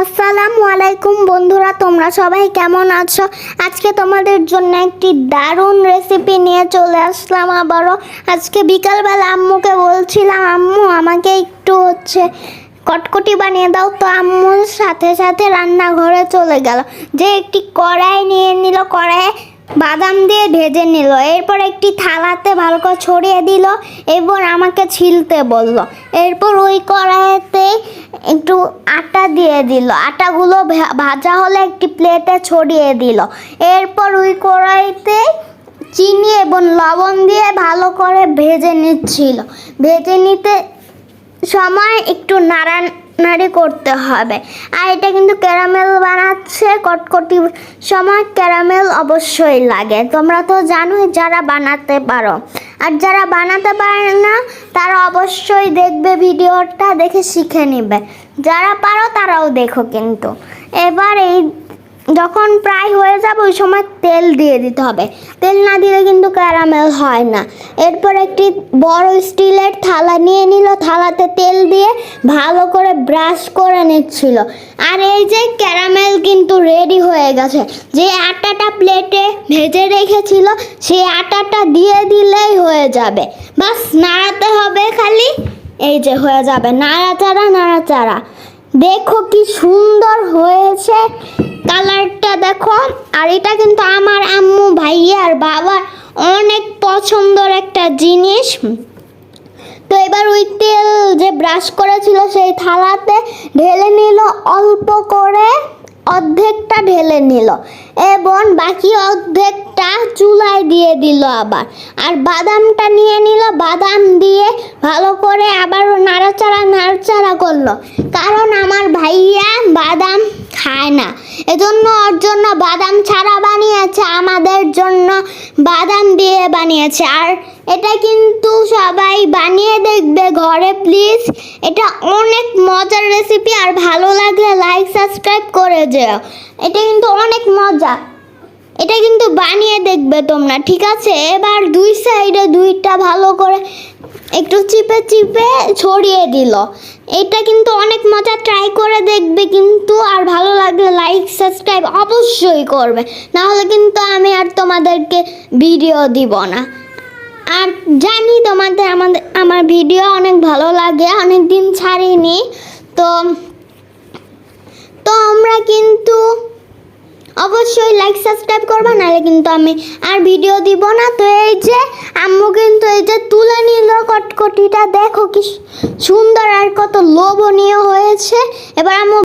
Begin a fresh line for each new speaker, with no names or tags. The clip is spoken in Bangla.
আসসালামু আলাইকুম বন্ধুরা, তোমরা সবাই কেমন আছো? আজকে তোমাদের জন্য একটি দারুণ রেসিপি নিয়ে চলে আসলাম আবারও। আজকে বিকালবেলা আম্মুকে বলছিলাম, আম্মু আমাকে একটু কটকটি বানিয়ে দাও। তো আম্মুর সাথে সাথে রান্নাঘরে চলে গেল, যে একটি কড়াই নিয়ে নিল, কড়াইয়ে বাদাম দিয়ে ভেজে নিল, এরপর একটি থালাতে ভালো করে ছড়িয়ে দিল, এরপর আমাকে ছিলতে বলল। এরপর ওই কড়াইতে একটু আটা দিয়ে দিল, আটাগুলো ভাজা হলে একটি প্লেটে ছড়িয়ে দিল। এরপর ওই কড়াইতে চিনি এবং লবণ দিয়ে ভালো করে ভেজে নিচ্ছিল। ভেজে নিতে সময় একটু নাড়ানাড়ি করতে হবে। আর এটা কিন্তু ক্যারামেল বানাচ্ছে, কটকটি সময় ক্যারামেল অবশ্যই লাগে। তোমরা তো জানোই যারা বানাতে পারো, আর যারা বানাতে পারে না তারা অবশ্যই দেখবে, ভিডিওটা দেখে শিখে নেবে। যারা পারো তারাও দেখো। কিন্তু এবার এই যখন প্রায় হয়ে যাবে ওই সময় তেল দিয়ে দিতে হবে। তেল না দিলে কিন্তু ক্যারামেল হয় না। এরপর একটি বড় স্টিলের থালা নিয়ে নিল, থালাতে তেল দিয়ে ভালো করে ব্রাশ করে নিচ্ছিল। আর এই যে ক্যারামেল কিন্তু রেডি হয়ে গেছে। যে আটাটা প্লেটে ভেজে রেখেছিল সেই আটাটা দিয়ে দিলেই হয়ে যাবে। বাস নাড়াতে হবে খালি, এই যে হয়ে যাবে। নাড়াচাড়া নাড়াচাড়া, দেখো কি সুন্দর হয়েছে, কালারটা দেখো। আর এটা কিন্তু আমার আম্মু, ভাইয়া আর বাবার অনেক পছন্দের একটা জিনিস। তো এবার ওই তেল যে ব্রাশ করেছিল সেই থালাতে ঢেলে নিল, অল্প করে অর্ধেকটা ঢেলে নিল এবং বাকি অর্ধেকটা চুলায় দিয়ে দিল আবার। আর বাদামটা নিয়ে নিল, বাদাম দিয়ে ভালো করে আবার নাড়াচাড়া করলো। কারণ আমার ভাইয়া বাদাম খায় না, এজন্য ওর জন্য বাদাম ছাড়া বানিয়েছে, আমাদের জন্য বাদাম দিয়ে বানিয়েছে। আর এটা কিন্তু সবাই বানিয়ে দেখবে ঘরে প্লিজ। এটা অনেক মজার রেসিপি, আর ভালো লাগলে লাইক সাবস্ক্রাইব করে যেও। এটা কিন্তু অনেক মজা, এটা কিন্তু বানিয়ে দেখবে তোমরা, ঠিক আছে? এবার দুই সাইডে দুইটা ভালো করে একটু চিপে চিপে ছড়িয়ে দিল। এটা কিন্তু অনেক মজা, ট্রাই করে দেখবে কিন্তু। আর ভালো লাগলে লাইক সাবস্ক্রাইব অবশ্যই করবে, নাহলে কিন্তু আমি আর তোমাদেরকে ভিডিও দিব না। আর জানি তোমাদের আমার ভিডিও অনেক ভালো লাগে, অনেক দিন ছাড়িনি। তো তোমরা কিন্তু অবশ্যই লাইক সাবস্ক্রাইব করবে, নাহলে কিন্তু আমি আর ভিডিও দিব না। তো এই যে আম্মু কিন্তু এই যে তুলে নিল কটকটিটা, দেখো কি সুন্দর আর কত লোভনীয় হয়েছে। এবার আম্মু